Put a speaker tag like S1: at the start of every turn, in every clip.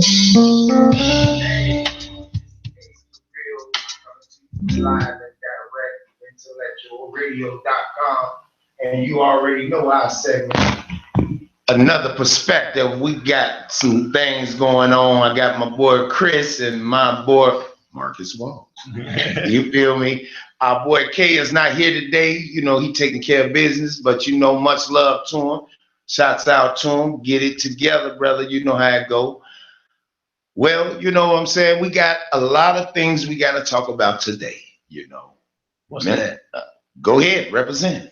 S1: Live and direct, IntellectualRadio.com, and you already know our segment. Another perspective. We got some things going on. I got my boy Chris and my boy Marcus Walls. You feel me? Our boy K is not here today. You know, he taking care of business, but you know, much love to him. Shouts out to him. Get it together, brother. You know how it go. Well, you know what I'm saying? We got a lot of things we got to talk about today, you know.
S2: What's that?
S1: Go ahead, represent.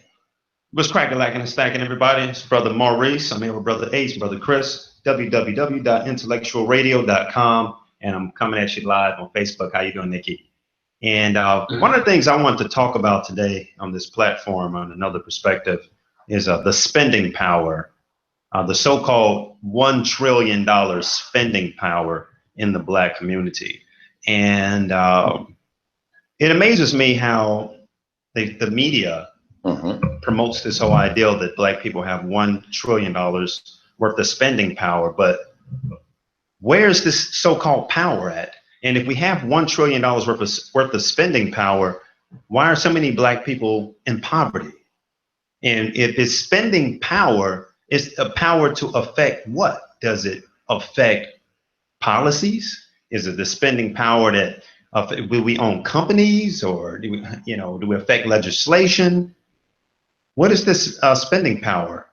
S3: What's cracking, lacking, and stacking, everybody? It's Brother Maurice. I'm here with Brother Ace, Brother Chris, www.intellectualradio.com, and I'm coming at you live on Facebook. How you doing, Nikki? And one of the things I want to talk about today on this platform, on another perspective, is the spending power, the so-called $1 trillion spending power in the Black community. And it amazes me how the media promotes this whole ideal that Black people have $1 trillion worth of spending power. But where's this so-called power at? And if we have $1 trillion worth of spending power, why are so many Black people in poverty? And if it's spending power, it's a power to affect what? Does it affect policies? Is it the spending power that will we own companies, or do we, do we affect legislation? What is this spending power?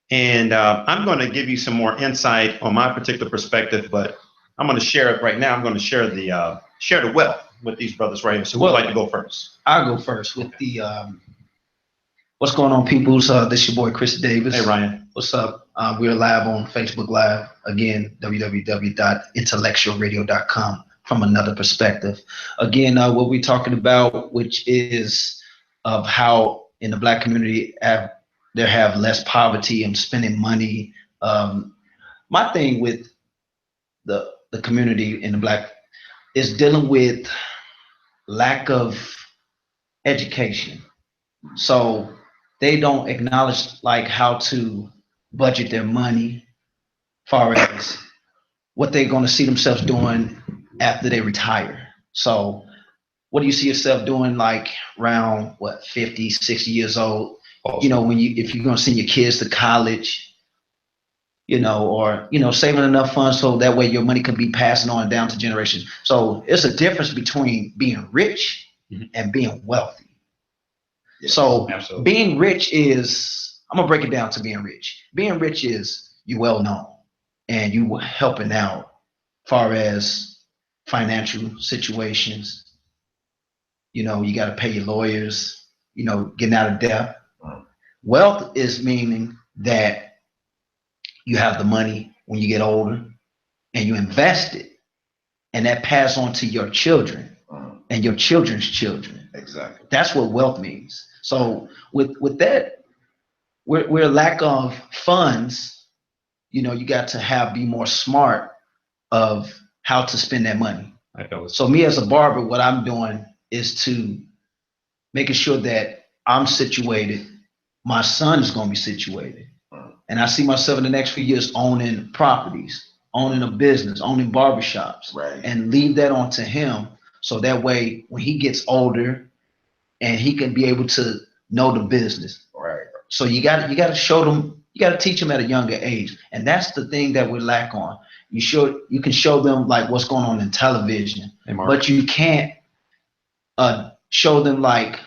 S3: And I'm going to give you some more insight on my particular perspective, but I'm going to share it right now. I'm going to share the wealth with these brothers right here. So who would like to go first?
S2: I'll go first with the what's going on, peoples? This is your boy Chris Davis.
S3: Hey, Ryan.
S2: What's up? We're live on Facebook Live. Again, www.intellectualradio.com from another perspective. Again, what we're talking about, which is of how in the Black community there have less poverty and spending money. My thing with the community in the Black is dealing with lack of education. So they don't acknowledge like how to budget their money, far as what they're going to see themselves doing after they retire. So what do you see yourself doing like around 50, 60 years old? Awesome. If you're going to send your kids to college, or saving enough funds so that way your money can be passing on down to generations. So it's a difference between being rich and being wealthy. Yes, so absolutely. Being rich is, I'm gonna break it down to being rich. Being rich is you well known and you helping out far as financial situations. You got to pay your lawyers, getting out of debt. Wealth is meaning that you have the money when you get older and you invest it, and that pass on to your children and your children's children.
S1: Exactly.
S2: That's what wealth means. So with that, we're lack of funds. You got to be more smart of how to spend that money. So me as a barber, what I'm doing is to making sure that I'm situated. My son is going to be situated. And I see myself in the next few years owning properties, owning a business, owning barbershops, right, and leave that on to him. So that way, when he gets older and he can be able to know the business. Right. So you got to show them, you got to teach them at a younger age. And that's the thing that we lack on. You can show them like what's going on in television, but you can't show them like,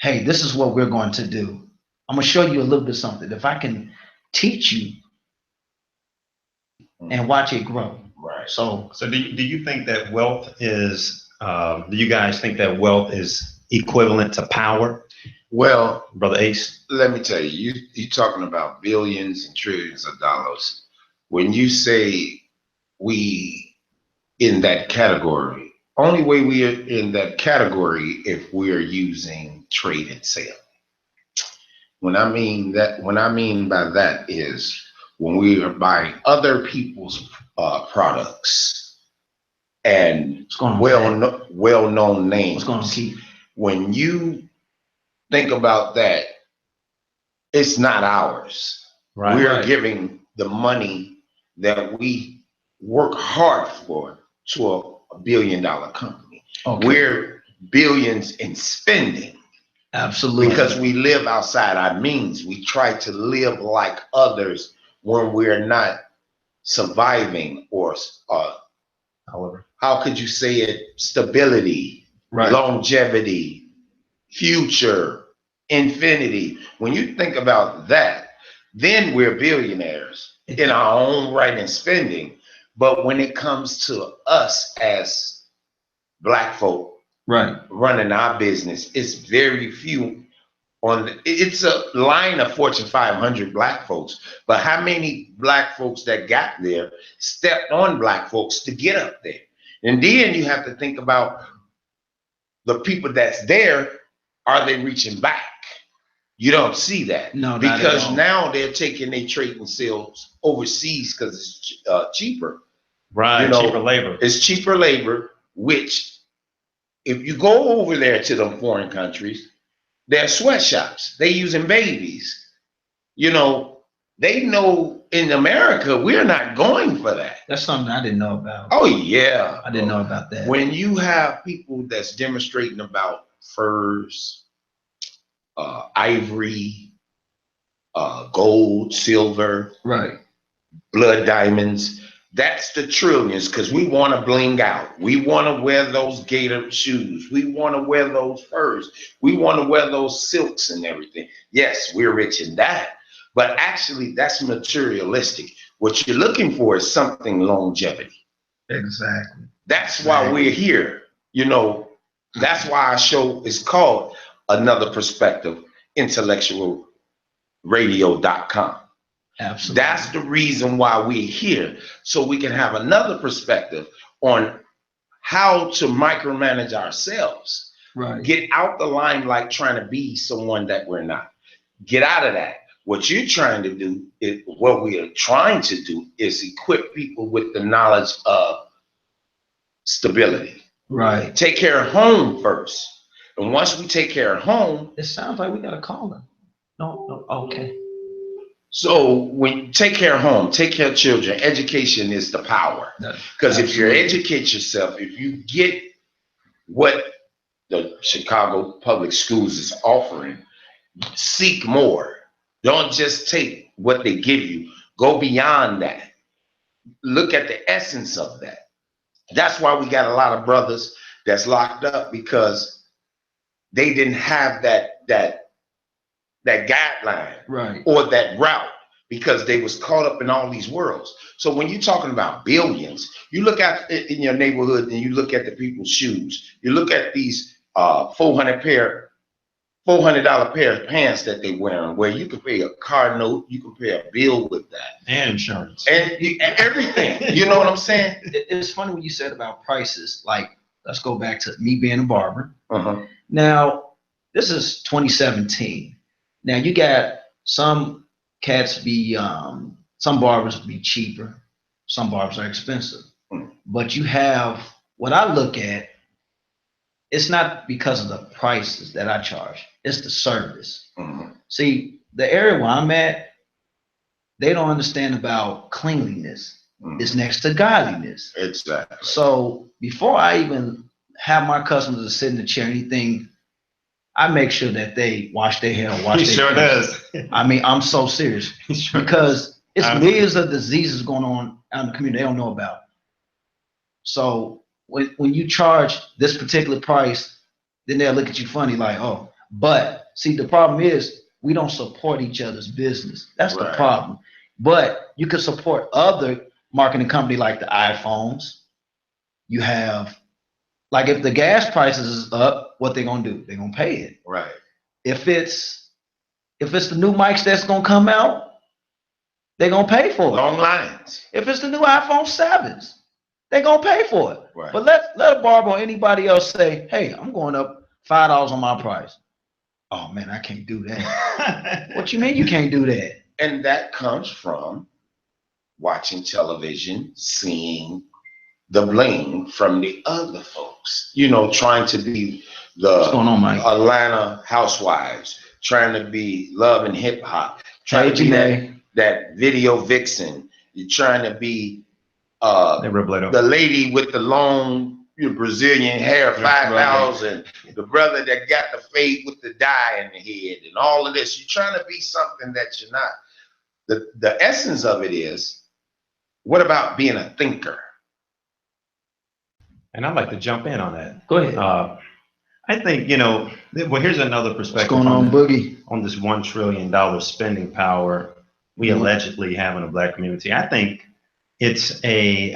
S2: hey, this is what we're going to do. I'm going to show you a little bit of something. If I can teach you and watch it grow.
S1: Right.
S3: So do you think that wealth is, do you guys think that wealth is equivalent to power?
S1: Well,
S3: Brother Ace,
S1: let me tell you, you're talking about billions and trillions of dollars. When you say we in that category, only way we are in that category if we are using trade and sale. What I mean by that is when we are buying other people's products and well-known names.
S2: What's going on, Keith?
S1: When you think about that, it's not ours.
S3: Right.
S1: We're giving the money that we work hard for to a $1 billion company.
S2: Okay.
S1: We're billions in spending.
S2: Absolutely.
S1: Because we live outside our means. We try to live like others when we're not surviving or
S3: However,
S1: how could you say it? Stability,
S2: Right.
S1: longevity, future, infinity. When you think about that, then we're billionaires in our own right and spending. But when it comes to us as Black folk
S2: Right.
S1: running our business, it's very few it's a line of Fortune 500 Black folks, but how many Black folks that got there stepped on Black folks to get up there? And then you have to think about the people that's there, are they reaching back? You don't see that.
S2: No, not
S1: because
S2: at all.
S1: now they're taking their trade and sales overseas because it's cheaper.
S3: right, cheaper labor.
S1: It's cheaper labor, which if you go over there to them foreign countries, they're sweatshops. They using babies. They know in America, we're not going for that.
S2: That's something I didn't know about.
S1: Oh, yeah.
S2: I didn't know about that.
S1: When you have people that's demonstrating about furs, ivory, gold, silver,
S2: Right.
S1: blood diamonds, that's the trillions, because we want to bling out. We want to wear those gator shoes. We want to wear those furs. We want to wear those silks and everything. Yes, we're rich in that, but actually that's materialistic. What you're looking for is something longevity.
S2: Exactly.
S1: That's why we're here. That's why our show is called Another Perspective, IntellectualRadio.com.
S2: Absolutely.
S1: That's the reason why we're here, so we can have another perspective on how to micromanage ourselves.
S2: Right.
S1: Get out the limelight trying to be someone that we're not. Get out of that. What we are trying to do is equip people with the knowledge of stability.
S2: Right.
S1: Take care of home first. And once we take care of home.
S2: It sounds like we got to call them. No, okay.
S1: So when you take care of home, take care of children, education is the power. Because if you educate yourself, if you get what the Chicago Public Schools is offering, seek more. Don't just take what they give you. Go beyond that. Look at the essence of that. That's why we got a lot of brothers that's locked up, because they didn't have that guideline,
S2: right,
S1: or that route, because they was caught up in all these worlds. So when you're talking about billions, you look at in your neighborhood and you look at the people's shoes. You look at these $400 pair of pants that they wearing, where you can pay a car note, you can pay a bill with that,
S3: and insurance,
S1: and everything. You know what I'm saying?
S2: It's funny when you said about prices. Like, let's go back to me being a barber.
S1: Uh-huh.
S2: Now, this is 2017. Now you got some cats some barbers be cheaper, some barbers are expensive. But you have, what I look at, it's not because of the prices that I charge, it's the service. See, the area where I'm at, they don't understand about cleanliness. It's next to godliness.
S1: Exactly.
S2: So before I even have my customers to sit in the chair or anything, I make sure that they wash their hair, wash their
S3: does.
S2: I mean, I'm so serious, because it's millions of diseases going on out in the community they don't know about. So when you charge this particular price, then they'll look at you funny, like, oh. But see, the problem is we don't support each other's business. That's the problem. But you can support other marketing company like the iPhones. You have, like, if the gas prices is up, what they gonna do? They're gonna pay it.
S1: Right.
S2: If it's the new mics that's gonna come out, they're gonna pay for it.
S1: Long lines.
S2: If it's the new iPhone 7s, they're gonna pay for it.
S1: Right.
S2: But let a barber or anybody else say, hey, I'm going up $5 on my price. Oh man, I can't do that. What you mean you can't do that?
S1: And that comes from watching television, seeing the bling from the other folks, trying to be the
S2: What's going on, Mike?
S1: Atlanta housewives, trying to be Love and Hip Hop, trying to be that video vixen. You're trying to be the lady with the long Brazilian hair, 5,000, the brother that got the fade with the dye in the head, and all of this. You're trying to be something that you're not. The essence of it is, what about being a thinker?
S3: And I'd like to jump in on that.
S2: Go ahead.
S3: I think, well, here's another perspective.
S2: What's going on, Boogie?
S3: On this $1 trillion spending power we allegedly have in the Black community. I think it's a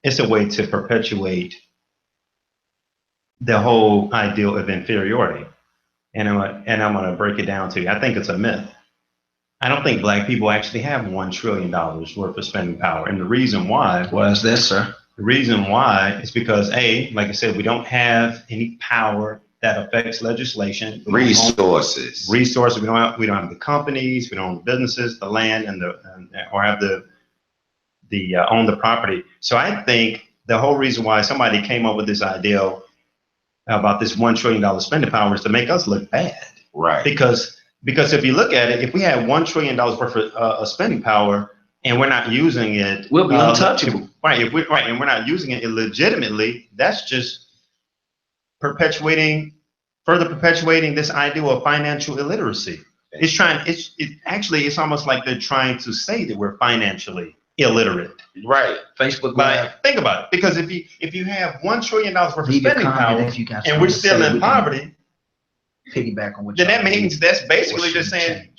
S3: way to perpetuate the whole ideal of inferiority. And I'm going to break it down to you. I think it's a myth. I don't think Black people actually have $1 trillion worth of spending power. And the reason why.
S2: Why is that, sir? The
S3: reason why is because, like I said, we don't have any power that affects legislation.
S1: Resources.
S3: We don't have the companies, we don't have the businesses, the land, or have the own the property. So I think the whole reason why somebody came up with this idea about this $1 trillion spending power is to make us look bad.
S1: Right.
S3: Because if you look at it, if we have $1 trillion worth of spending power and we're not using it,
S2: we'll be untouchable.
S3: Right. And we're not using it illegitimately, that's just further perpetuating this idea of financial illiteracy. It's almost like they're trying to say that we're financially illiterate.
S1: Right.
S2: Facebook Live.
S3: Think about it. Because if you have $1 trillion worth of spending power and we're still in poverty,
S2: piggyback on what
S3: then that means that's basically just saying,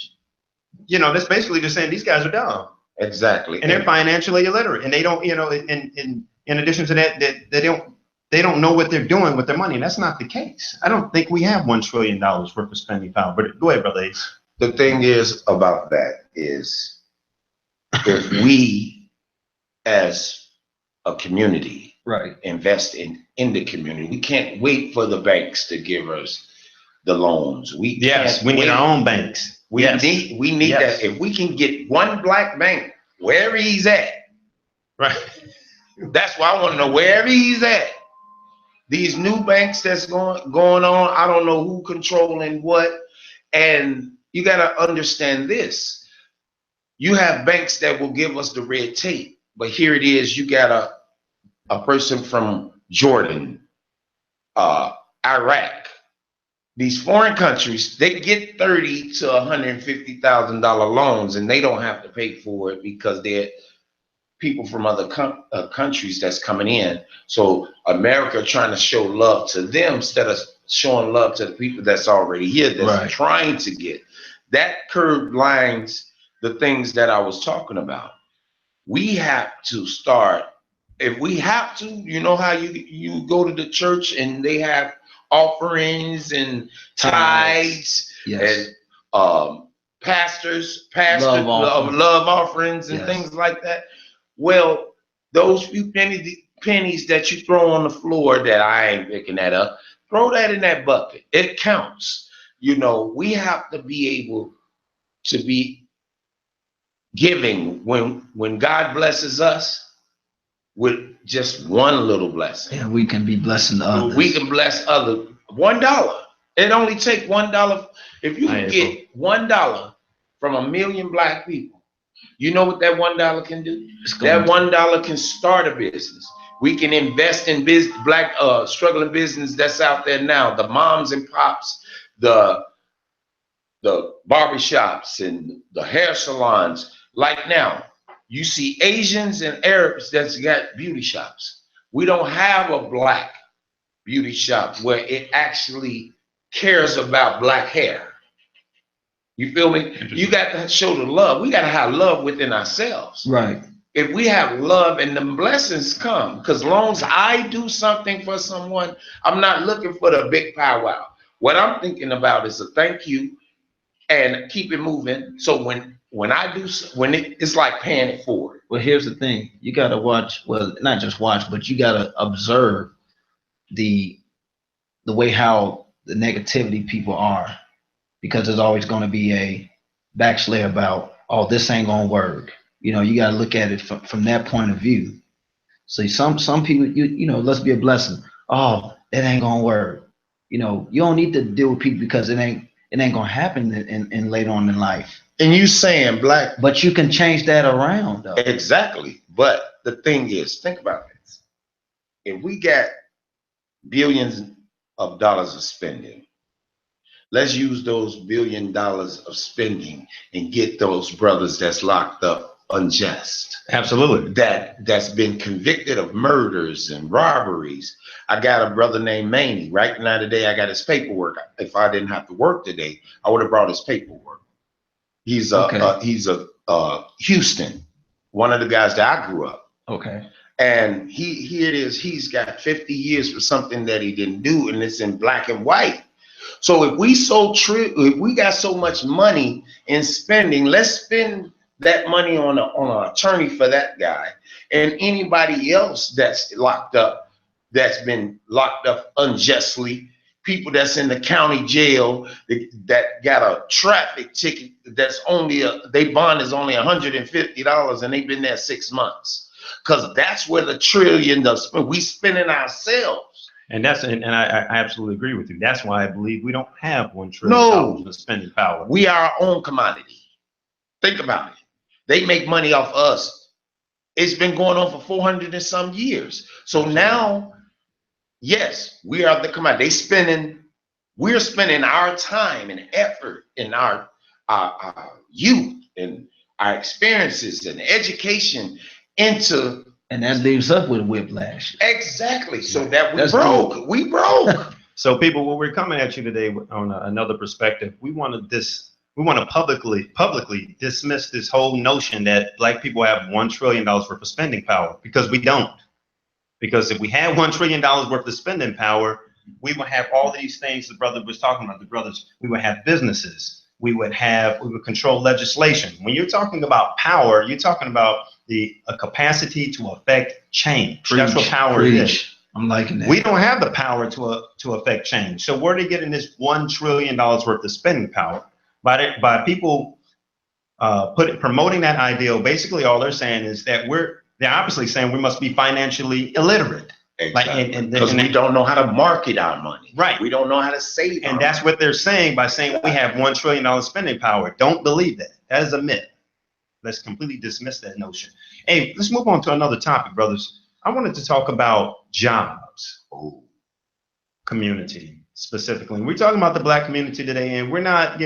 S3: these guys are dumb.
S1: Exactly.
S3: And they're financially illiterate. And they don't, in addition to that, they don't know what they're doing with their money. And that's not the case. I don't think we have $1 trillion worth of spending power. But go ahead, brother Ace.
S1: The thing is about that is, if we as a community invest in the community, we can't wait for the banks to give us the loans. We
S3: need our own banks.
S1: We need that. If we can get one Black bank wherever he's at,
S3: right?
S1: That's why I want to know wherever he's at. These new banks that's going on, I don't know who controlling what. And you got to understand this. You have banks that will give us the red tape, but here it is. You got a person from Jordan, Iraq. These foreign countries, they get $30,000 to $150,000 loans, and they don't have to pay for it because they're people from other countries that's coming in. So America trying to show love to them instead of showing love to the people that's already here, that's trying to get. That curb lines the things that I was talking about. We have to start, if we have to, you know how you go to the church and they have offerings and tithes and pastors love offerings and things like that. Well, those few pennies that you throw on the floor, that I ain't picking that up, throw that in that bucket. It counts. We have to be able to be giving when God blesses us with just one little blessing.
S2: Yeah, we can be blessing others.
S1: We can bless others. $1. It only take $1. If you can get $1 from 1 million Black people, you know what that $1 can do? That $1 can start a business. We can invest in Black struggling business that's out there now. The moms and pops, the barbershops and the hair salons. Like now, you see Asians and Arabs that's got beauty shops. We don't have a Black beauty shop where it actually cares about Black hair. You feel me? You got to show the love. We got to have love within ourselves.
S2: Right.
S1: If we have love and the blessings come, because as long as I do something for someone, I'm not looking for the big powwow. What I'm thinking about is a thank you and keep it moving. So when I do, it's like paying it forward.
S2: Well, here's the thing. You got to watch, well, not just watch, but you got to observe the way how the negativity people are, because there's always going to be a backslay about, oh, this ain't going to work. You got to look at it from that point of view. So some people, let's be a blessing. Oh, it ain't going to work. You don't need to deal with people because it ain't going to happen in later on in life.
S1: And you saying Black,
S2: but you can change that around though.
S1: Exactly. But the thing is, think about this. If we got billions of dollars of spending, let's use those $1 billion of spending and get those brothers that's locked up unjust.
S3: Absolutely.
S1: That's been convicted of murders and robberies. I got a brother named Maney. Right now today, I got his paperwork. If I didn't have to work today, I would have brought his paperwork. He's a Houston, one of the guys that I grew up.
S2: Okay.
S1: And here it is. He's got 50 years for something that he didn't do, and it's in black and white. So if we got so much money in spending, let's spend that money on an attorney for that guy and anybody else that's locked up, that's been locked up unjustly. People that's in the county jail that got a traffic ticket that's only they bond is only $150 and they've been there 6 months. Because that's where the trillion does. We spending ourselves. And
S3: I absolutely agree with you. That's why I believe we don't have $1 trillion of spending power.
S1: We are our own commodity. Think about it. They make money off us. It's been going on for 400 and some years. So now, yes, we are the commodity. We're spending our time and effort and our youth and our experiences and education into.
S2: And that leaves us with whiplash.
S1: Exactly. So that we broke.
S3: So people, what we're coming at you today on another perspective, we want to publicly dismiss this whole notion that Black people have $1 trillion worth of spending power, because we don't. Because if we had $1 trillion worth of spending power, we would have all these things the brother was talking about. We would have businesses. We would control legislation. When you're talking about power, you're talking about a capacity to affect change. That's what power is.
S2: I'm liking that.
S3: We don't have the power to affect change. So where are they getting this $1 trillion worth of spending power? By people promoting that ideal. Basically, all they're saying is that they're obviously saying we must be financially illiterate.
S1: Exactly. Because we don't know how to market our money.
S3: Right.
S1: We don't know how to save.
S3: And that's what they're saying by saying we have $1 trillion spending power. Don't believe that. That is a myth. Let's completely dismiss that notion. Hey, let's move on to another topic, brothers. I wanted to talk about jobs. Community specifically. We're talking about the Black community today, and we're not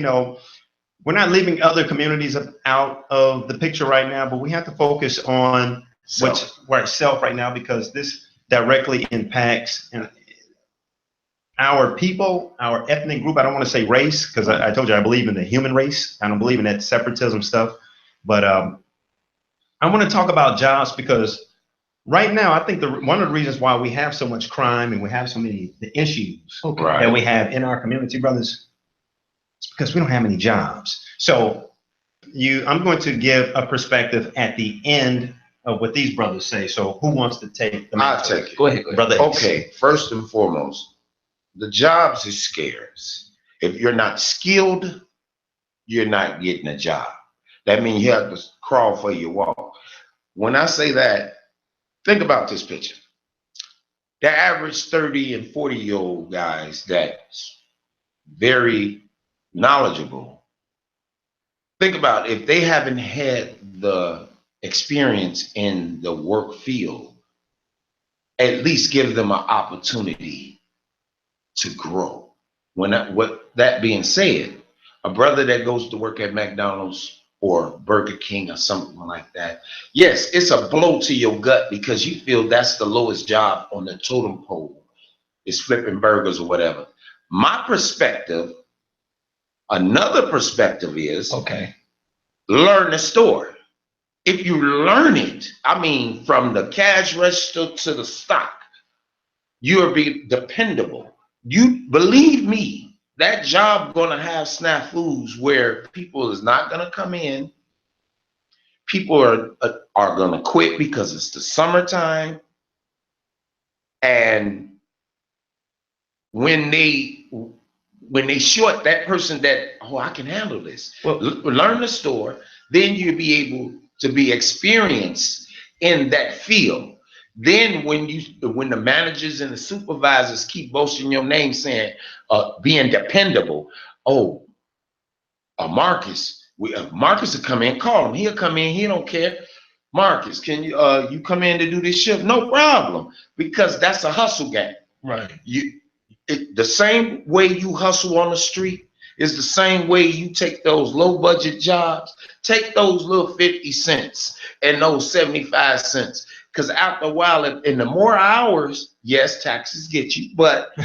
S3: leaving other communities out of the picture right now, but we have to focus on self right now, because this directly impacts our people, our ethnic group. I don't want to say race, because I told you I believe in the human race. I don't believe in that separatism stuff. But I want to talk about jobs, because right now, I think one of the reasons why we have so much crime and we have so many issues that we have in our community, brothers, it's because we don't have any jobs. So I'm going to give a perspective at the end of what these brothers say. So who wants to take the
S1: I'll take it.
S2: Go ahead.
S3: Brother.
S1: Okay, first and foremost, the jobs is scarce. If you're not skilled, you're not getting a job. That means you have to crawl for your walk. When I say that, think about this picture. The average 30 and 40-year-old guys that's very knowledgeable, think about if they haven't had the experience in the work field, at least give them an opportunity to grow. What that being said, a brother that goes to work at McDonald's or Burger King or something like that, yes, it's a blow to your gut, because you feel that's the lowest job on the totem pole, is flipping burgers or whatever. My perspective, another perspective is, learn the store. If you learn it, I mean, from the cash register to the stock, you'll be dependable. You believe me, that job gonna have snafus where people is not gonna come in. People are gonna quit because it's the summertime. And when they short that person that, I can handle this. Well, learn the store, then you'll be able to be experienced in that field. Then when the managers and the supervisors keep boasting your name, saying being dependable, Marcus will come in, call him, he'll come in, he don't care. Marcus, can you you come in to do this shift? No problem, because that's a hustle game.
S2: Right.
S1: The same way you hustle on the street is the same way you take those low budget jobs. Take those little 50 cents and those 75 cents. Because after a while, in the more hours, yes, taxes get you, but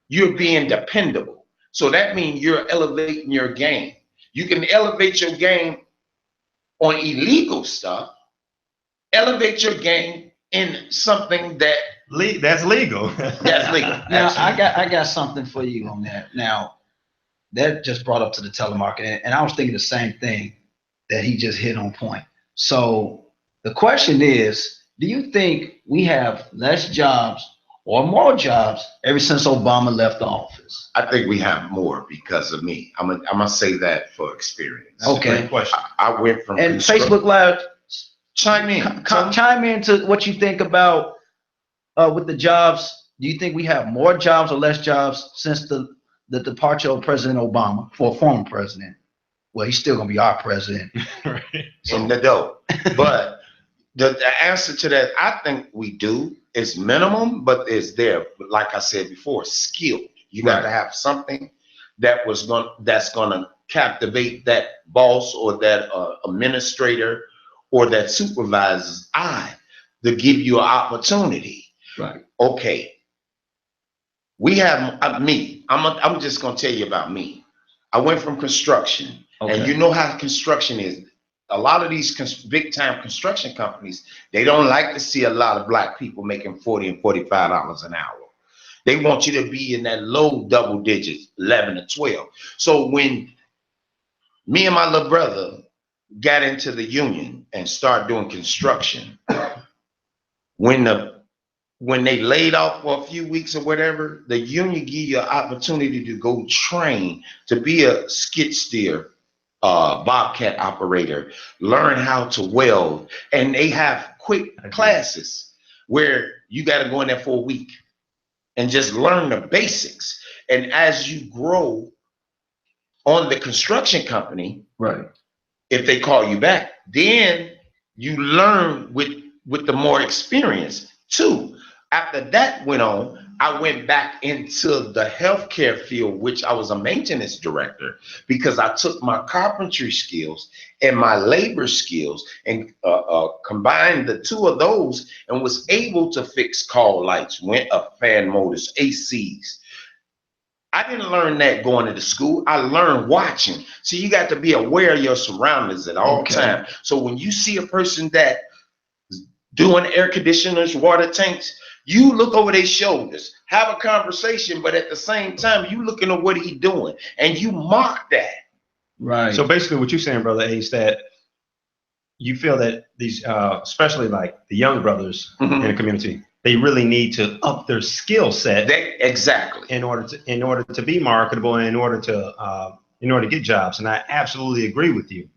S1: you're being dependable. So that means you're elevating your game. You can elevate your game on illegal stuff, elevate your game in something
S3: that's legal.
S1: That's legal.
S2: Now I got something for you on that. Now that just brought up to the telemarketing, and I was thinking the same thing that he just hit on point. So the question is, do you think we have less jobs or more jobs ever since Obama left the office?
S1: I think we have more because of me. I'm gonna say that for experience.
S2: Okay.
S3: Great question.
S1: I went from
S2: And Facebook Live,
S1: chime in.
S2: chime into what you think about with the jobs. Do you think we have more jobs or less jobs since the departure of President Obama, for a former president? Well, he's still gonna be our president.
S3: Right.
S1: In the dough. But the answer to that, I think we do. It's minimum, but it's there. But like I said before, skill. You got to have something that's gonna captivate that boss or that administrator or that supervisor's eye to give you an opportunity.
S2: Right.
S1: Okay. We have me. I'm just gonna tell you about me. I went from construction, and you know how construction is. A lot of these big time construction companies, they don't like to see a lot of black people making $40 and $45 an hour. They want you to be in that low double digits, 11 to 12. So when me and my little brother got into the union and started doing construction, when they laid off for a few weeks or whatever, the union give you an opportunity to go train to be a skid steer, bobcat operator, learn how to weld, and they have quick classes where you got to go in there for a week and just learn the basics. And as you grow on the construction company,
S2: Right.
S1: if they call you back, then you learn with the more experience too. After that went on, I went back into the healthcare field, which I was a maintenance director, because I took my carpentry skills and my labor skills and combined the two of those and was able to fix call lights, fan motors, ACs. I didn't learn that going into school. I learned watching. So you got to be aware of your surroundings at all times. So when you see a person that doing air conditioners, water tanks, you look over their shoulders, have a conversation, but at the same time, you looking at what he's doing and you mock that.
S2: Right.
S3: So basically what you're saying, Brother Ace, that you feel that these, especially like the young brothers in the community, they really need to up their skill set.
S1: Exactly.
S3: In order to be marketable and in order to get jobs. And I absolutely agree with you.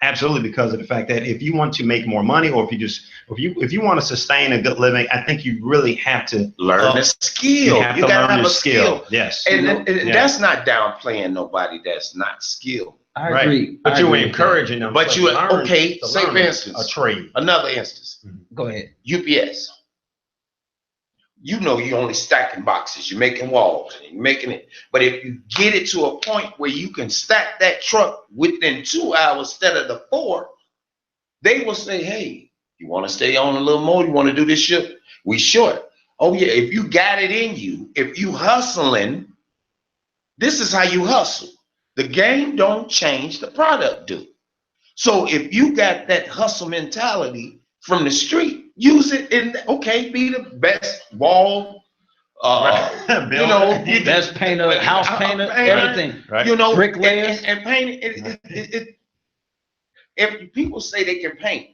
S3: Absolutely, because of the fact that if you want to make more money, or if you want to sustain a good living, I think you really have to
S1: learn the skill.
S3: You gotta have a skill. Yes.
S1: And that's not downplaying nobody that's not skilled.
S2: I agree.
S3: But you're encouraging them.
S1: But you say for instance,
S3: a trade.
S1: Another instance.
S2: Go ahead.
S1: UPS. You know you're only stacking boxes, you're making walls, and you're making it. But if you get it to a point where you can stack that truck within 2 hours instead of the 4, they will say, hey, you want to stay on a little more? You want to do this shift? We short. Oh yeah, if you got it in you, if you hustling, this is how you hustle. The game don't change, the product do. So if you got that hustle mentality from the street, use it in, be the best wall, you know,
S2: best painter, house painter, everything.
S3: Right.
S1: You know,
S2: bricklayers
S1: and paint it. If people say they can paint,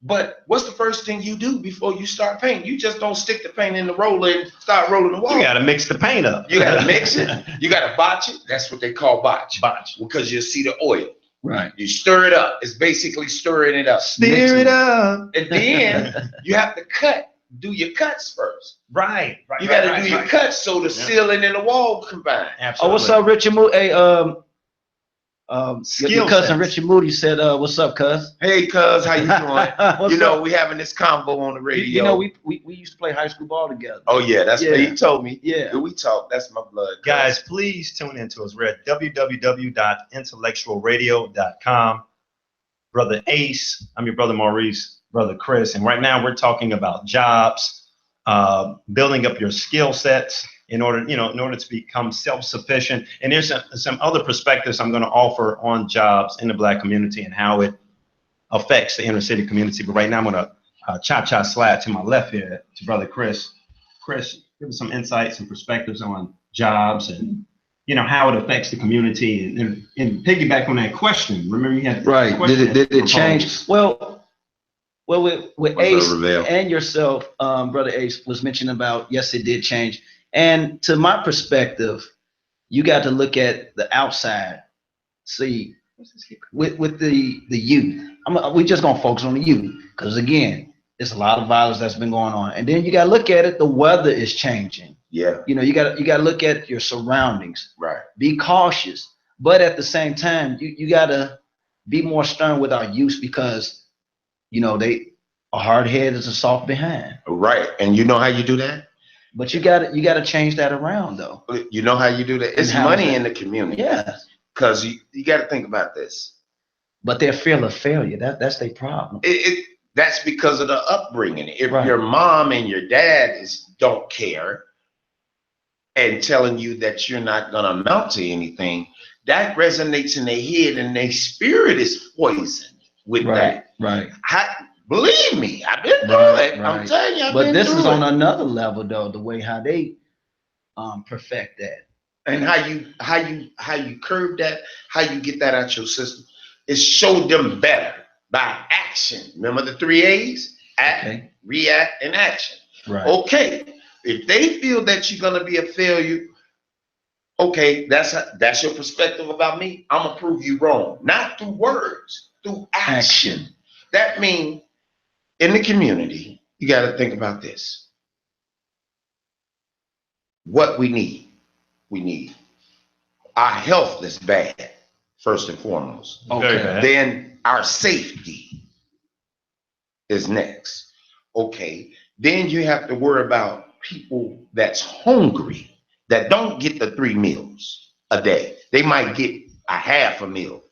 S1: but what's the first thing you do before you start painting? You just don't stick the paint in the roller and start rolling the wall.
S3: You got to mix the paint up.
S1: You got to mix it. You got to botch it. That's what they call botch. Because you see the oil.
S2: Right.
S1: You stir it up. It's basically stirring it up.
S3: Stir it up.
S1: And then you have to do your cuts first.
S3: Right.
S1: You got to do your cuts so the ceiling and the wall combine.
S3: Absolutely.
S2: Oh, what's up, Richard? Hey, Your cousin Richard Moody said, "What's up, cuz?"
S1: Hey, cuz, how you doing?
S2: You
S1: know, we having this convo on the radio.
S2: You know, we used to play high school ball together.
S1: Oh yeah, that's what he told me.
S2: Yeah,
S1: we talk. That's my blood. Cuz.
S3: Guys, please tune into us. We're at www.IntellectualRadio.com. Brother Ace, I'm your brother Maurice, brother Chris, and right now we're talking about jobs, building up your skill sets in order to become self-sufficient. And there's some other perspectives I'm going to offer on jobs in the Black community and how it affects the inner city community. But right now I'm going to cha-cha slide to my left here to brother Chris. Chris, give us some insights and perspectives on jobs and how it affects the community and piggyback on that question. Remember you had
S2: right. Did it change? Well, with Ace and yourself, brother Ace was mentioning about, yes, it did change. And to my perspective, you got to look at the outside. See, with the youth, we're just gonna focus on the youth because again, there's a lot of violence that's been going on. And then you got to look at it. The weather is changing. Yeah. You got to look at your surroundings. Right. Be cautious, but at the same time, you got to be more stern with our youth because they a hard head is a soft behind. Right. And you know how you do that? But you got to change that around though. You know how you do that? It's money in the community. Yeah. Because you got to think about this. But their fear of failure, that's their problem. That's because of the upbringing. If your mom and your dad don't care and telling you that you're not going to amount to anything, that resonates in their head and their spirit is poisoned with that. Right. Believe me, I've been through it. I'm telling you, but this is on another level, though. The way how they perfect that, and how you curb that, how you get that out your system, is show them better by action. Remember the 3 A's: act, react, and action. Right. Okay. If they feel that you're gonna be a failure, okay, that's your perspective about me. I'm gonna prove you wrong, not through words, through action. That means in the community, you got to think about this. What we need our health is bad, first and foremost. Okay. Then our safety is next. Okay. Then you have to worry about people that's hungry, that don't get the 3 meals a day. They might get a half a meal,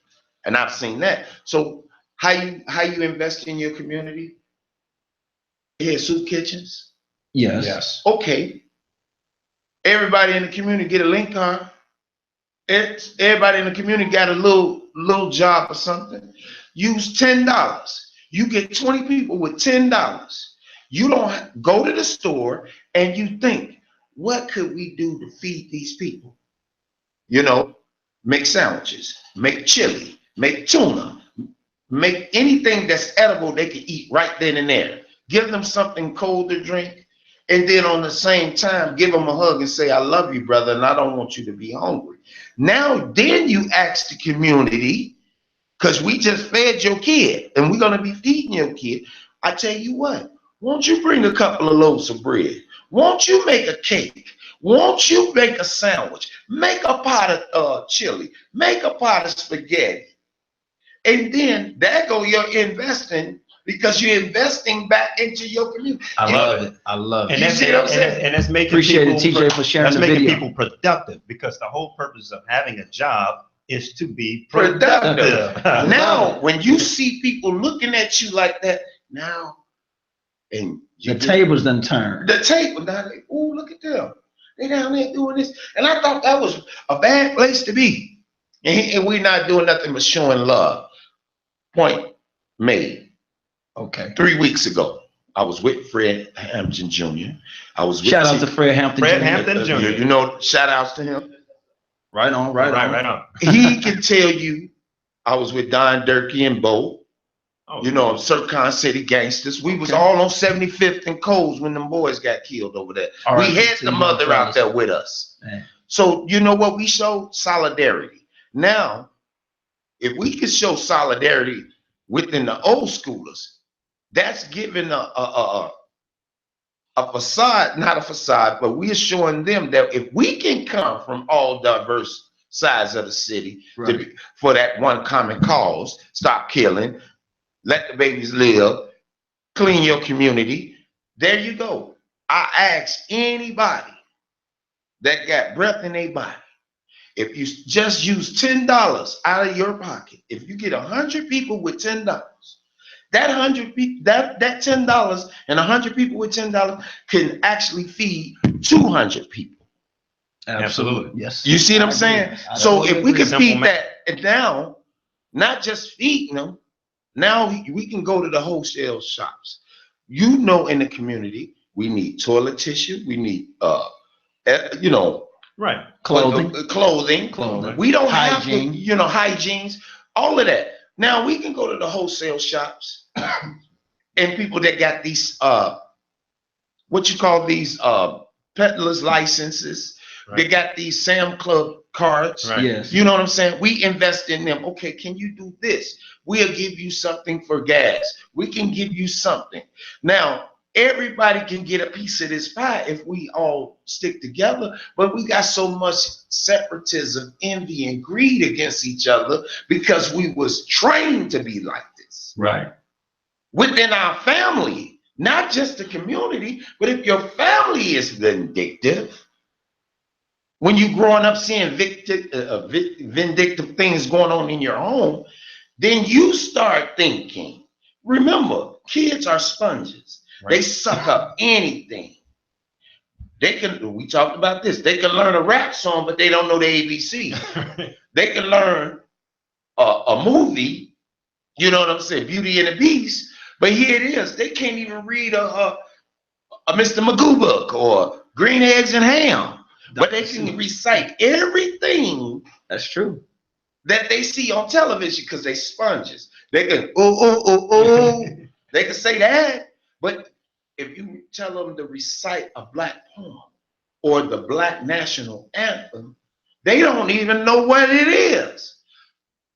S2: and I've seen that. So how you invest in your community? Here, soup kitchens. Yes. Okay. Everybody in the community get a link card. Everybody in the community got a little job or something. Use $10. You get 20 people with $10. You don't go to the store and you think, what could we do to feed these people? Make sandwiches, make chili, make tuna, make anything that's edible they can eat right then and there. Give them something cold to drink, and then on the same time, give them a hug and say, I love you, brother, and I don't want you to be hungry. Now, then you ask the community, because we just fed your kid, and we're going to be feeding your kid. I tell you what, won't you bring a couple of loaves of bread? Won't you make a cake? Won't you make a sandwich? Make a pot of chili. Make a pot of spaghetti. And then there go your investing, because you're investing back into your community. I love it. And that's what I'm saying? And that's making appreciate it, TJ, for sharing the video.
S3: That's making people productive, because the whole purpose of having a job is to be productive.
S1: Now, when you see people looking at you like that, now, and
S2: the tables done turned.
S1: The table, now, oh, look at them. They down there doing this. And I thought that was a bad place to be. And we're not doing nothing but showing love. Point made. Okay. 3 weeks ago, I was with Fred Hampton Jr. I was with
S2: shout out to Fred Hampton
S1: Jr. Shout outs to him.
S2: Right on.
S1: He can tell you I was with Don Durkee and Bo. Circon City Gangsters. We was all on 75th and Coles when them boys got killed over there. We had the mother out there with us. Man. So you know what? We showed solidarity. Now, if we could show solidarity within the old schoolers, that's giving a facade, not a facade, but we're showing them that if we can come from all diverse sides of the city
S2: Right.
S1: for that one common cause. Stop killing, let the babies live, clean your community. There you go. I ask anybody that got breath in their body, if you just use $10 out of your pocket, if you get 100 people with $10, that 100 people, that $10 and 100 people with $10 can actually feed 200 people.
S3: Absolutely.
S2: Yes.
S1: You see what I'm saying? So if we can feed that down, not just feeding them, now we can go to the wholesale shops. You know, in the community, we need toilet tissue. We need,
S3: Right.
S1: Clothing. We don't
S2: Hygiene.
S1: have to, hygienes, all of that. Now we can go to the wholesale shops and people that got these, what you call these, peddlers licenses.
S3: Right.
S1: They got these Sam Club cards.
S3: Right.
S2: Yes.
S1: You know what I'm saying? We invest in them. Okay, can you do this? We'll give you something for gas. We can give you something. Now, everybody can get a piece of this pie if we all stick together, but we got so much separatism, envy, and greed against each other because we was trained to be like this.
S3: Right.
S1: Within our family, not just the community, but if your family is vindictive, when you growing up seeing vindictive things going on in your home, then you start thinking, remember, kids are sponges.
S3: Right.
S1: They suck up anything. We talked about this. They can learn a rap song, but they don't know the ABC. They can learn a movie, you know what I'm saying, Beauty and the Beast, but here it is. They can't even read a Mr. Magoo book or Green Eggs and Ham. But they can recite everything.
S2: That's true.
S1: That they see on television because they sponges. They can oh. They can say that. But if you tell them to recite a black poem or the black national anthem, they don't even know what it is.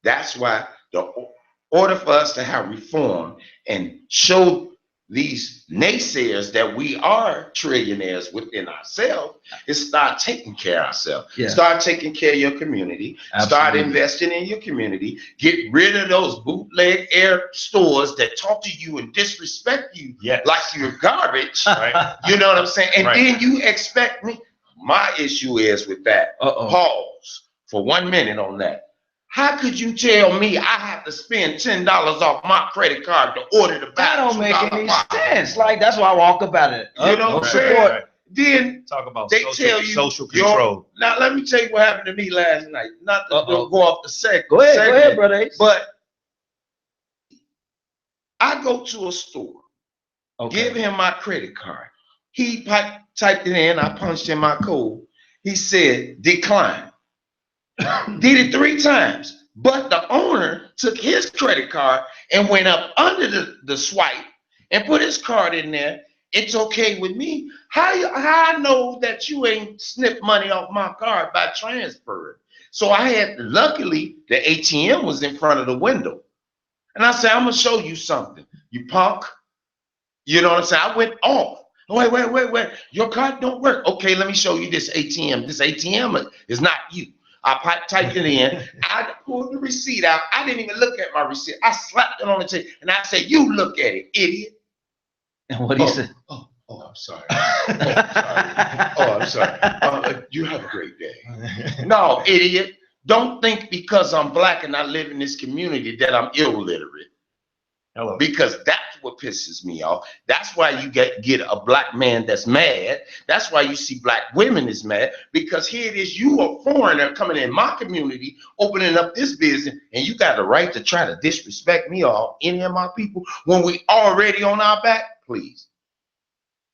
S1: That's why the order for us to have reform and show these naysayers that we are trillionaires within ourselves is start taking care of ourselves.
S2: Yeah.
S1: Start taking care of your community.
S2: Absolutely.
S1: Start investing in your community. Get rid of those bootleg air stores that talk to you and disrespect you like you're garbage.
S3: Right.
S1: You know what I'm saying? And
S3: Right.
S1: then you expect me. My issue is with that. Pause for 1 minute on that. How could you tell me I have to spend $10 off my credit card to order the
S2: That don't make any
S1: $2
S2: sense. Like, that's why I walk about it.
S1: You know what I'm saying?
S3: Right.
S1: Then
S3: Talk about
S1: they tell you
S3: social control.
S1: Now let me tell you what happened to me last night. Not to go off the segment.
S2: Go ahead, brother Ace.
S1: But I go to a store, give him my credit card. He typed it in. I punched in my code. He said decline. Did it 3 times, but the owner took his credit card and went up under the swipe and put his card in there. It's okay with me. How I know that you ain't snipped money off my card by transferring? So I had, luckily, the ATM was in front of the window. And I said, I'm going to show you something, you punk. You know what I'm saying? I went off. Wait. Your card don't work. Okay, let me show you this ATM. This ATM is not you. I typed it in. I pulled the receipt out. I didn't even look at my receipt. I slapped it on the table and I said, you look at it, idiot.
S2: And what he said?
S1: Oh, I'm sorry. I'm sorry. You have a great day. No, idiot. Don't think because I'm black and I live in this community that I'm illiterate.
S3: Hello.
S1: Because that's what pisses me off. That's why you get a black man that's mad. That's why you see black women is mad. Because here it is, you a foreigner coming in my community, opening up this business, and you got the right to try to disrespect me or any of my people when we already on our back. Please.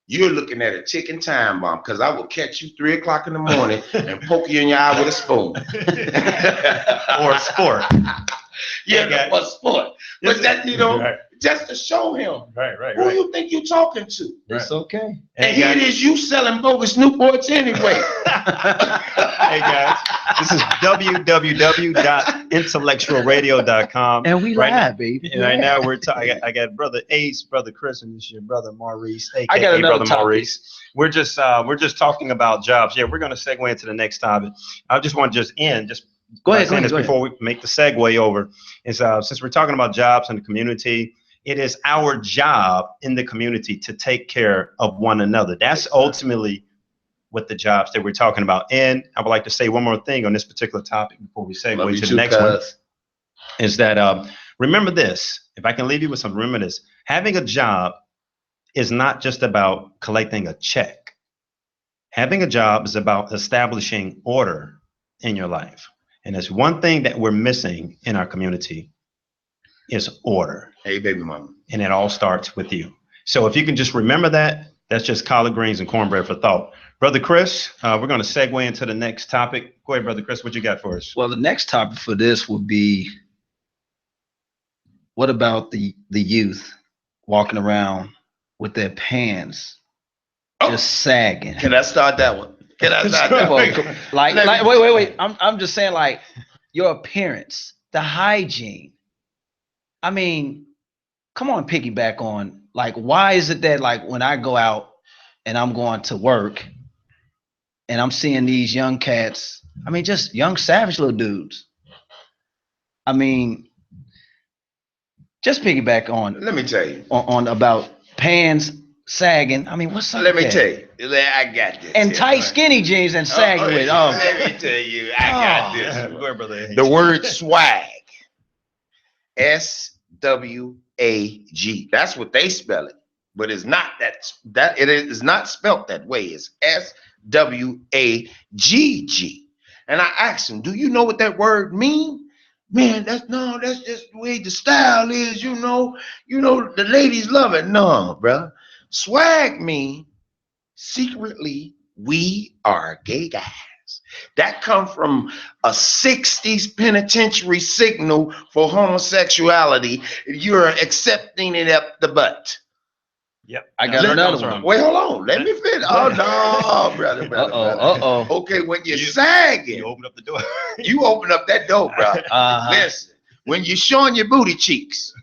S1: You're looking at a ticking time bomb because I will catch you 3 o'clock in the morning and poke you in your eye with a spoon.
S3: Or a sport.
S1: Yeah, for sport. But that,
S3: Right.
S1: just to show him
S3: Right.
S1: who you think you're talking to.
S2: It's okay.
S1: And here it is, you selling bogus Newports anyway.
S3: Hey guys, this is www.intellectualradio.com.
S2: And we
S3: right
S2: live, baby.
S3: And right now we're talking. I got brother Ace, brother Chris, and this is your brother Maurice, aka
S2: I got another
S3: brother
S2: topic.
S3: Maurice. We're just talking about jobs. Yeah, we're going to segue into the next topic. I just want to go ahead. Before we make the segue over, is since we're talking about jobs in the community, it is our job in the community to take care of one another. That's ultimately what the jobs that we're talking about. And I would like to say one more thing on this particular topic before we segue to the next one. Is that remember this? If I can leave you with some, remember this: having a job is not just about collecting a check. Having a job is about establishing order in your life. And there's one thing that we're missing in our community is order.
S1: Hey, baby mama.
S3: And it all starts with you. So if you can just remember that, that's just collard greens and cornbread for thought. Brother Chris, we're going to segue into the next topic. Go ahead, Brother Chris, what you got for us?
S2: Well, the next topic for this would be, what about the youth walking around with their pants just sagging?
S1: Can I start that one?
S2: Wait. I'm just saying, like, your appearance, the hygiene. I mean, come on, piggyback on, like, why is it that, like, when I go out and I'm going to work and I'm seeing these young cats, I mean, just young savage little dudes. I mean, just piggyback on.
S1: Let me tell you.
S2: On about pants sagging. I mean, what's up?
S1: Let me tell you. I got this.
S2: And tight skinny jeans and sagging with.
S1: Let me tell you. I got this.
S3: Go ahead, Brother.
S1: The word swag. SWAG. That's what they spell it. But it's not that it is not spelt that way. It's SWAGG. And I asked him, do you know what that word means? Man, that's just the way the style is, the ladies love it. No, bro. Swag mean secretly we are gay guys. That come from a 60s penitentiary signal for homosexuality. You're accepting it up the butt.
S3: Yep.
S2: I got another one.
S1: Wait, hold on. Let me finish. Oh, no, brother.
S2: Uh-oh.
S1: Okay, when you're sagging.
S3: You open up the door.
S1: You open up that door, bro. Listen, when you're showing your booty cheeks.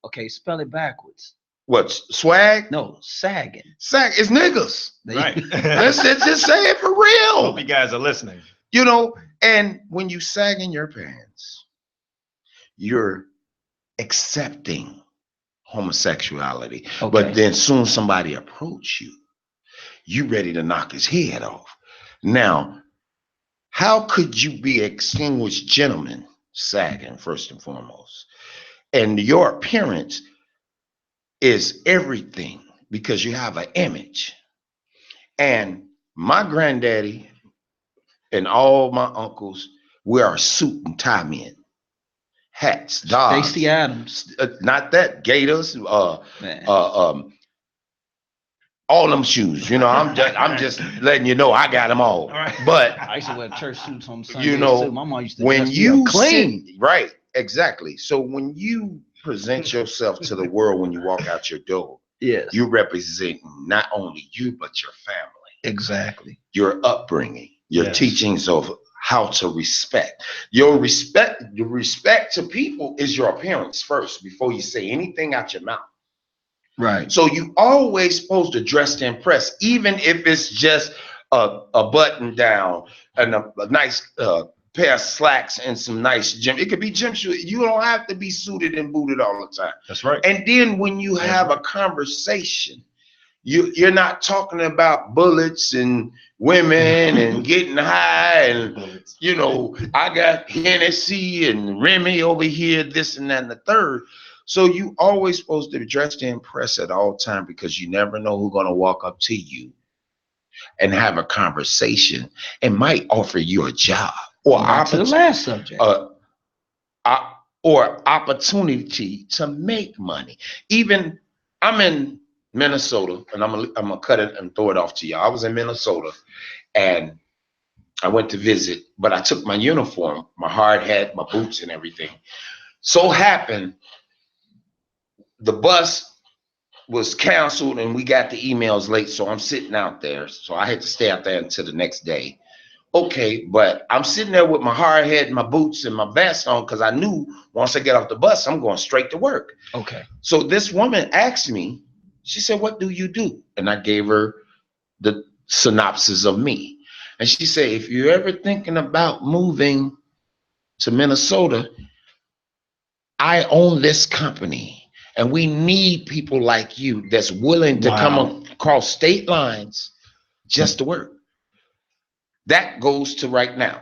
S2: Okay, spell it backwards.
S1: What, swag?
S2: No, sagging.
S1: Sag, it's niggas.
S3: Right.
S1: Let's just say it for real.
S3: Hope you guys are listening.
S1: And when you sag in your pants, you're accepting homosexuality.
S2: Okay.
S1: But then soon somebody approach you ready to knock his head off. Now, how could you be an extinguished gentleman sagging first and foremost? And your appearance is everything because you have an image. And my granddaddy and all my uncles wear suit and tie men. Hats, dogs.
S2: Stacey Adams.
S1: Not that, gators, all them shoes. I'm just letting you know I got them all.
S3: Right.
S1: But
S2: I used to wear church suits on Sundays too. My mom used to
S1: when
S2: dress me
S1: you
S2: up clean.
S1: right, exactly. So when you present yourself to the world when you walk out your door,
S2: yes,
S1: you represent not only you but your family.
S2: Exactly.
S1: Your upbringing, your teachings of how to respect. Your respect to people is your appearance first before you say anything out your mouth.
S2: Right.
S1: So you always supposed to dress to impress, even if it's just a button down and a nice pair of slacks and some nice gym. It could be gym shoes. You don't have to be suited and booted all the time.
S3: That's right.
S1: And then when you have a conversation, you're not talking about bullets and women and getting high and I got Hennessy and Remy over here, this and that and the third. So you always supposed to dress to impress at all time because you never know who's gonna walk up to you and have a conversation and might offer you a job or
S2: to the last subject.
S1: Or opportunity to make money. Even I'm in Minnesota, and I'm gonna cut it and throw it off to y'all. I was in Minnesota and I went to visit, but I took my uniform, my hard hat, my boots and everything. So happened the bus was canceled and we got the emails late. So I'm sitting out there. So I had to stay out there until the next day. Okay, but I'm sitting there with my hard head, my boots, and my vest on because I knew once I get off the bus, I'm going straight to work.
S2: Okay.
S1: So this woman asked me, she said, "What do you do?" And I gave her the synopsis of me. And she said, "If you're ever thinking about moving to Minnesota, I own this company and we need people like you that's willing to come across state lines just to work." That goes to right now.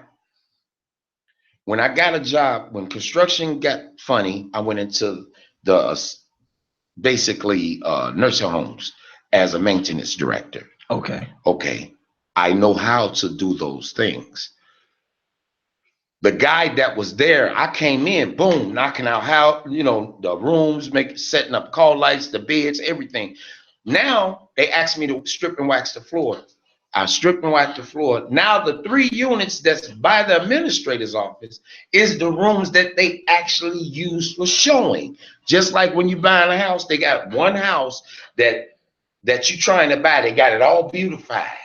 S1: When I got a job, when construction got funny, I went into the basically nursing homes as a maintenance director.
S2: Okay.
S1: Okay. I know how to do those things. The guy that was there, I came in, boom, knocking out how, the rooms, setting up call lights, the beds, everything. Now they asked me to strip and wax the floor. I stripped and waxed the floor. Now the 3 units that's by the administrator's office is the rooms that they actually use for showing. Just like when you buy a house, they got one house that you're trying to buy, they got it all beautified.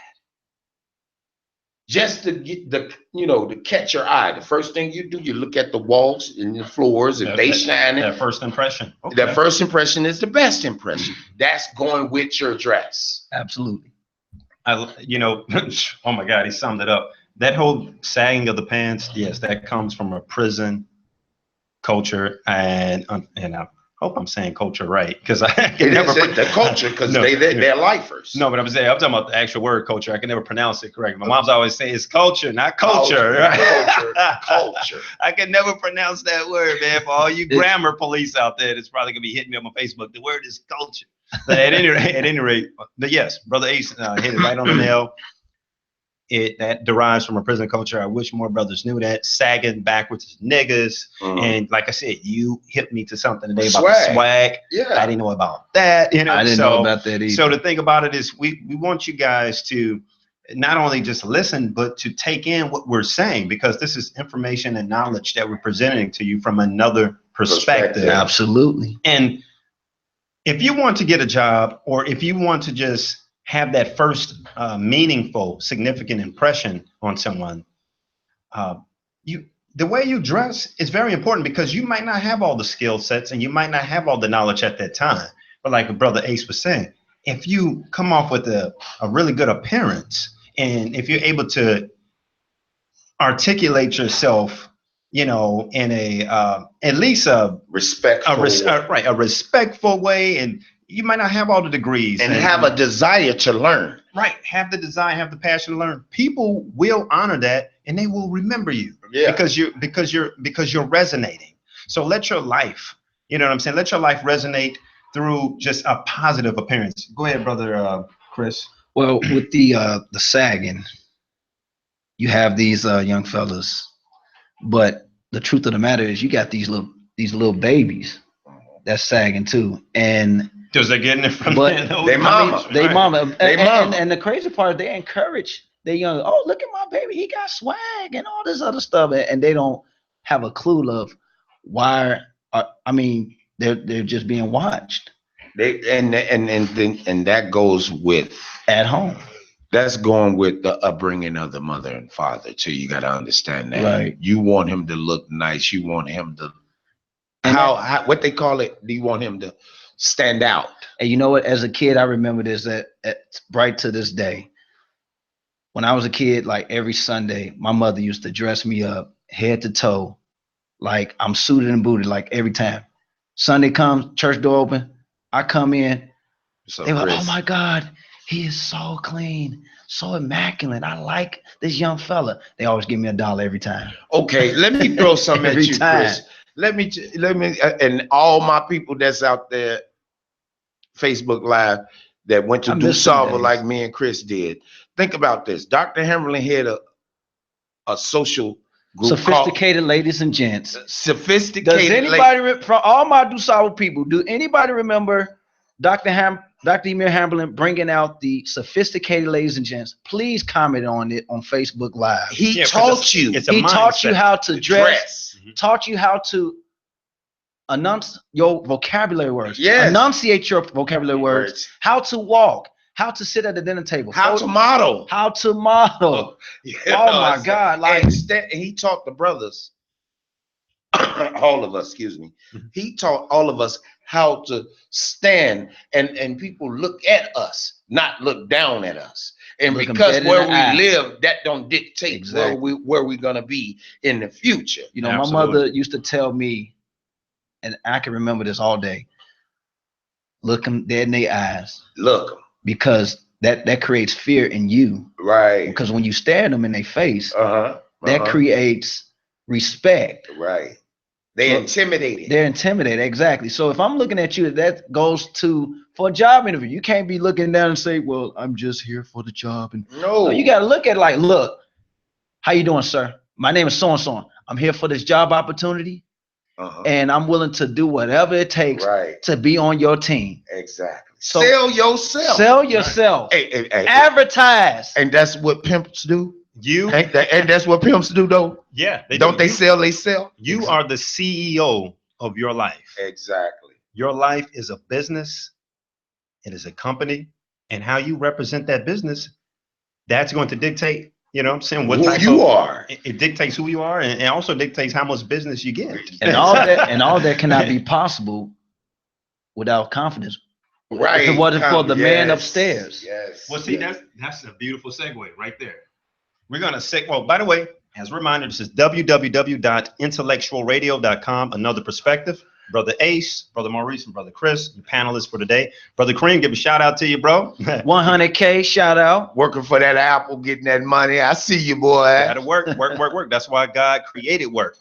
S1: Just to get to catch your eye. The first thing you do, you look at the walls and the floors, if they shining.
S3: That first impression. Okay.
S1: That first impression is the best impression. That's going with your dress.
S2: Absolutely.
S3: Oh my God, he summed it up. That whole sagging of the pants, yes, that comes from a prison culture, and I hope I'm saying culture right, because I can never
S1: the culture, because they're lifers.
S3: No, but I'm talking about the actual word culture. I can never pronounce it correctly. My mom's always saying it's culture, not culture. Culture. I can never pronounce that word, man. For all you grammar police out there, that's probably gonna be hitting me on my Facebook. The word is culture. But at any rate, but yes, Brother Ace hit it right on the nail. That derives from a prison culture. I wish more brothers knew that. Sagging backwards niggas. And like I said, you hit me to something today about the swag.
S1: Yeah.
S3: I didn't know about that.
S2: I didn't know about that either.
S3: So the thing about it is we want you guys to not only just listen, but to take in what we're saying, because this is information and knowledge that we're presenting to you from another perspective.
S2: Absolutely.
S3: And if you want to get a job, or if you want to just have that first meaningful, significant impression on someone, the way you dress is very important, because you might not have all the skill sets and you might not have all the knowledge at that time. But like Brother Ace was saying, if you come off with a really good appearance, and if you're able to articulate yourself, in a at least a respectful way, and you might not have all the degrees,
S1: and have a desire to learn.
S3: Right. Have the desire, have the passion to learn. People will honor that, and they will remember you.
S1: Yeah.
S3: Because you're resonating. So let your life, let your life resonate through just a positive appearance. Go ahead, Brother Chris.
S2: Well, with the sagging, you have these young fellas, but the truth of the matter is you got these little babies that's sagging too, and
S3: because they're getting it from
S1: their mama.
S2: And the crazy part is they encourage their young. Oh, look at my baby, he got swag and all this other stuff, and they don't have a clue of why. They're just being watched.
S1: And that goes with
S2: at home.
S1: That's going with the upbringing of the mother and father too. You got to understand that.
S2: Right.
S1: You want him to look nice. You want him to what they call it. Do you want him to stand out?
S2: And you know what? As a kid, I remember this right to this day. When I was a kid, like every Sunday, my mother used to dress me up head to toe, like I'm suited and booted, like every time. Sunday comes, church door open, I come in. They were, oh my God, he is so clean, so immaculate. I like this young fella. They always give me $1 every time.
S1: Okay, let me throw something at you,
S2: time.
S1: Chris. Let me, and all my people that's out there, Facebook Live, that went to DuSable like me and Chris did. Think about this. Dr. Hammerlin had a social group.
S2: Sophisticated ladies and gents.
S1: Sophisticated.
S2: Does anybody, from all my DuSable people, do anybody remember Dr. Emil Hammerlin bringing out the sophisticated ladies and gents? Please comment on it on Facebook Live.
S1: He taught you.
S2: He taught you how to dress. Taught you how to your vocabulary words.
S1: Yes.
S2: Enunciate your vocabulary words. How to walk. How to sit at the dinner table.
S1: How to model.
S2: How to model. Oh my God! Like,
S1: and he taught the brothers, all of us. Excuse me. He taught all of us how to stand, and people look at us, not look down at us. And
S2: Look
S1: because where we
S2: eyes.
S1: live, that don't dictate
S2: Exactly.
S1: where we're gonna be in the future.
S2: You know,
S3: Absolutely.
S2: my mother used to tell me, and I can remember this all day. Look them dead in their eyes.
S1: Look,
S2: because that creates fear in you.
S1: right?
S2: Because when you stare at them in their face,
S1: that
S2: creates respect.
S1: Right. They intimidated.
S2: They're intimidated, exactly. So if I'm looking at you, that goes to for a job interview. You can't be looking down and say, "Well, I'm just here for the job." And
S1: no,
S2: you got to look at it like, "Look, how you doing, sir? My name is so and so. I'm here for this job opportunity, and I'm willing to do whatever it takes to be on your team."
S1: Exactly.
S2: So
S1: sell yourself.
S2: Sell yourself.
S1: Hey,
S2: advertise.
S1: And that's what pimps do.
S3: And
S1: that's what pimps do, though.
S3: Yeah.
S1: They sell themselves?
S3: You are the CEO of your life.
S1: Exactly.
S3: Your life is a business. It is a company. And how you represent that business, that's going to dictate, you know what I'm saying, what type
S1: you are.
S3: It dictates who you are, and it also dictates how much business you get.
S2: And all that cannot be possible without confidence.
S1: Right.
S2: If it wasn't for the man upstairs.
S1: Yes.
S3: Well, see, that's a beautiful segue right there. We're gonna well, by the way, as a reminder, this is www.intellectualradio.com. Another perspective. Brother Ace, Brother Maurice, and Brother Chris, your panelists for today. Brother Kareem, give a shout out to you, bro.
S2: 100K shout out.
S1: Working for that Apple, getting that money. I see you, boy.
S3: Gotta work. That's why God created work.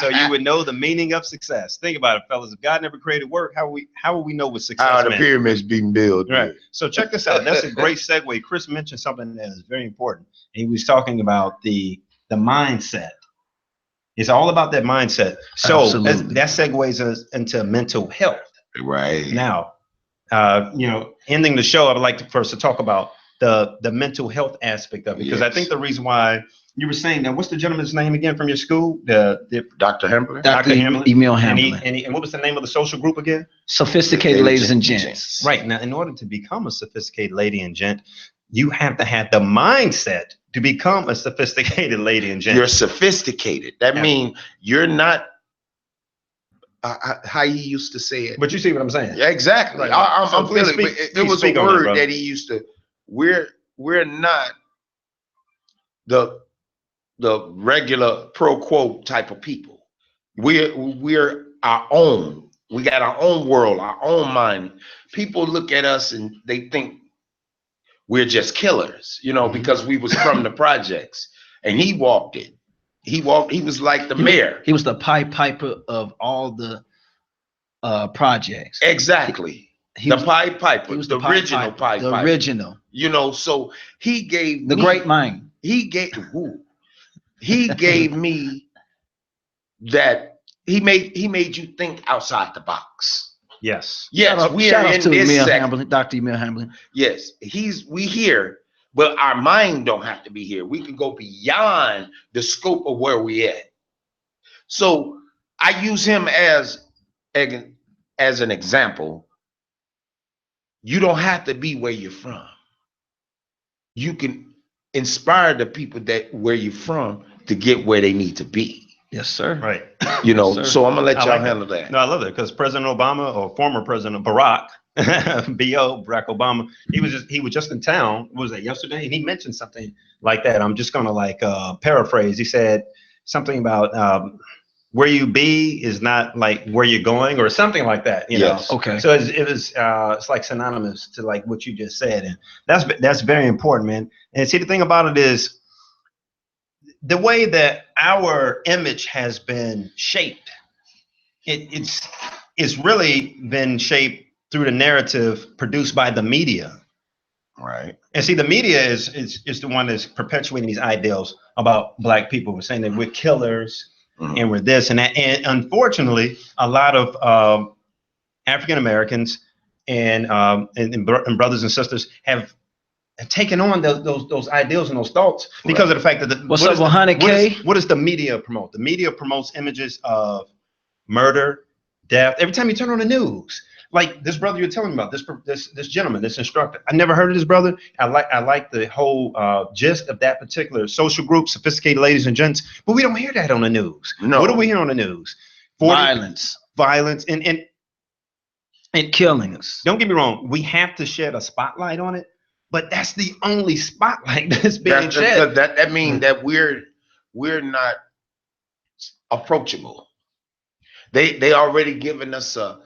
S3: So you would know the meaning of success. Think about it, fellas. If God never created work, how will we know what success
S1: How the
S3: meant?
S1: pyramid's being built.
S3: Right. So check this out. That's a great segue. Chris mentioned something that is very important. He was talking about the mindset. It's all about that mindset. So that segues us into mental health.
S1: Right.
S3: Now, ending the show, I would like to first talk about the mental health aspect of it, because I think the reason why you were saying that, what's the gentleman's name again from your school? The
S1: Dr. Hamblin.
S2: Dr. Emil Hamblin.
S3: And what was the name of the social group again?
S2: Sophisticated Ladies and Gents.
S3: Right. Now, in order to become a sophisticated lady and gent, you have to have the mindset to become a sophisticated lady and gent.
S1: You're sophisticated. That means you're not how he used to say it.
S3: But you see what I'm saying?
S1: Yeah, exactly.
S3: Right.
S1: I'm feeling it was a word that he used to. We're not the regular pro quo type of people. We're our own. We got our own world, our own mind. People look at us and they think we're just killers, because we was from the projects, and he walked it. He was like the mayor.
S2: He was the Piper of all the projects.
S1: Exactly. The Pied Piper. He was the original Pied Piper.
S2: The original.
S1: So he gave
S2: the great mind.
S1: He gave me that. He made you think outside the box.
S3: Yes.
S1: Yes, we are in this segment.
S2: Dr. Emil Hamblin.
S1: Yes, we here, but our mind don't have to be here. We can go beyond the scope of where we at. So I use him as an example. You don't have to be where you're from. You can inspire the people where you're from to get where they need to be.
S2: Yes, sir.
S3: Right.
S1: So I'm gonna let y'all handle that.
S3: No, I love it, because President Obama, or former President Barack Obama, he was just in town. What was that, yesterday? And he mentioned something like that. I'm just gonna paraphrase. He said something about where you be is not like where you're going, or something like that. You know.
S2: Okay.
S3: So it's like synonymous to like what you just said, and that's very important, man. And see, the thing about it is, the way that our image has been shaped, it's really been shaped through the narrative produced by the media.
S1: Right.
S3: And see, the media is the one that's perpetuating these ideals about Black people. We're saying that we're killers, and we're this and that. And unfortunately, a lot of African Americans and brothers and sisters have taken on those ideals and those thoughts because of the fact that
S2: What's up, 100K?
S3: What does the media promote? The media promotes images of murder, death. Every time you turn on the news, like this brother you're telling me about, this gentleman, this instructor. I never heard of this brother. I like the whole gist of that particular social group, sophisticated ladies and gents. But we don't hear that on the news.
S1: No.
S3: What do we hear on the news?
S2: Violence,
S3: and
S2: killings.
S3: Don't get me wrong. We have to shed a spotlight on it, but that's the only spotlight that's being shed.
S1: That means that we're not approachable. They already given us a,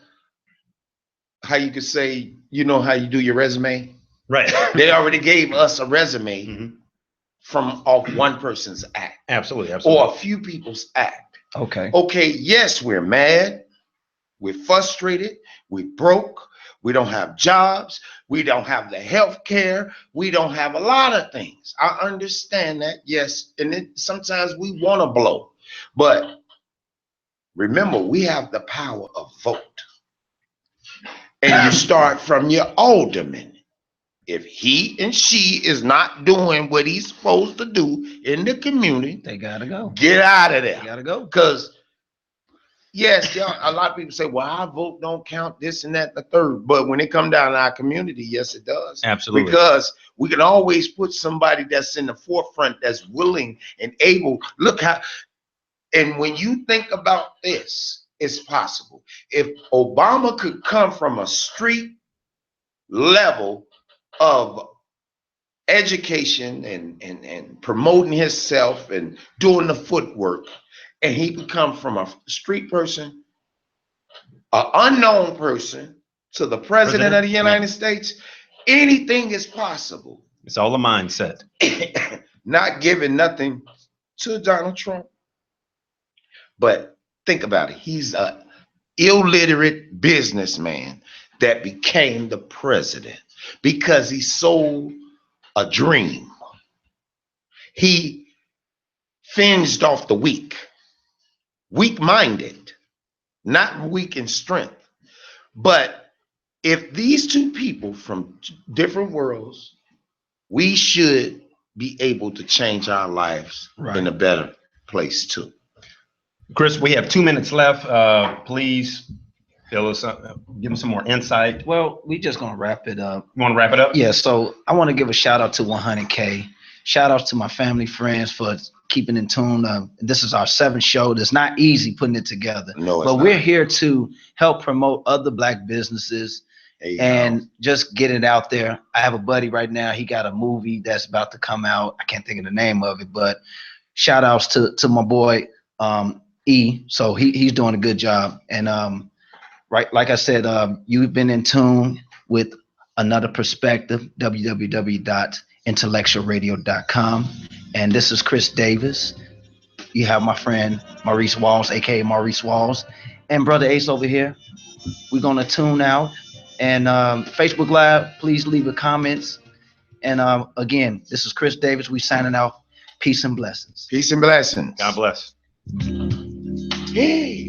S1: how you could say, you know how you do your resume?
S3: Right.
S1: They already gave us a resume from off one person's act.
S3: Absolutely.
S1: Or a few people's act. Okay, yes, we're mad. We're frustrated. We're broke. We don't have jobs. We don't have the health care. We don't have a lot of things. I understand that, yes. And sometimes we want to blow. But remember, we have the power of vote. And you start from your alderman. If he and she is not doing what he's supposed to do in the community,
S2: they gotta go.
S1: Get out of there.
S2: They gotta go.
S1: Because yes, a lot of people say, well, our vote don't count, this and that, and the third. But when it comes down to our community, yes, it does.
S3: Absolutely.
S1: Because we can always put somebody that's in the forefront, that's willing and able. Look how, and when you think about this, it's possible. If Obama could come from a street level of education and promoting himself and doing the footwork, and he could come from a street person, an unknown person, to the president of the United States, anything is possible.
S3: It's all a mindset.
S1: Not giving nothing to Donald Trump. But think about it. He's an illiterate businessman that became the president because he sold a dream. He fended off the weak-minded, not weak in strength. But if these two people from different worlds, we should be able to change our lives in a better place too.
S3: Chris, we have 2 minutes left. Please fill us up, give them some more insight.
S2: Well, we just gonna wrap it up.
S3: You want to wrap it up?
S2: Yeah. So I want to give a shout out to 100K. Shout out to my family, friends for keeping in tune. This is our 7th show. It's not easy putting it together.
S1: No,
S2: but we're here to help promote other Black businesses and just get it out there. I have a buddy right now. He got a movie that's about to come out. I can't think of the name of it, but shout outs to my boy E. So he's doing a good job. And right, like I said, you've been in tune with Another Perspective, www.IntellectualRadio.com. And this is Chris Davis. You have my friend Maurice Walls, aka Maurice Walls, and Brother Ace over here. We're gonna tune out. And Facebook Live, please leave your comments. And again, this is Chris Davis. We signing out. Peace and blessings.
S1: Peace and blessings.
S3: God bless.
S1: Hey.